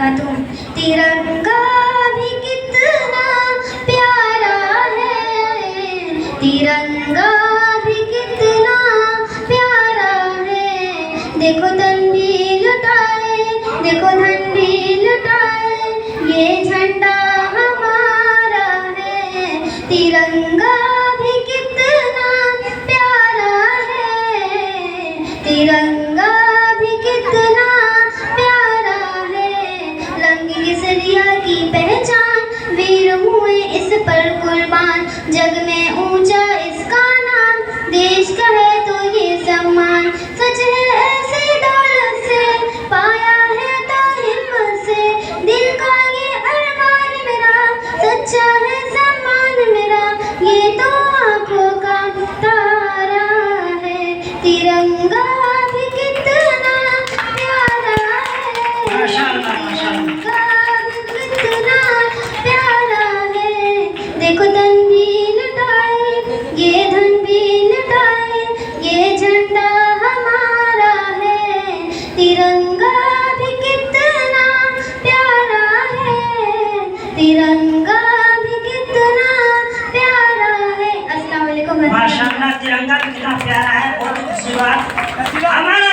गाना तुम। तिरंगा भी कितना प्यारा है, तिरंगा भी कितना प्यारा है। देखो तन्वी लुटाए, देखो झंडी लुटाए, ये झंडा हमारा है। तिरंगा भी कितना प्यारा है, तिरंगा भी कितना प्यारा है। रंग केसरिया की पहचान, वीर हुए इस पर कुर्बान। जग में ऊंचा इसका नाम, देश का है तो ये सम्मान। सच है ऐसी दौलत से, पाया है तो हिम्मत से। दिल का ये अरमान मेरा, सच्चा है सम्मान मेरा। ये तो आंखों का तारा है, तिरंगा भी कितना प्यारा है, तिरंगा भी कितना प्यारा है। देखो तन्वी लुटाए, ये धन भी लुटाए, ये झंडा हमारा है। तिरंगा भी कितना प्यारा है, तिरंगा भी कितना प्यारा है। अस्सलाम वालेकुम। माशाअल्लाह, तिरंगा कितना प्यारा है, बहुत अच्छी बात। हमारा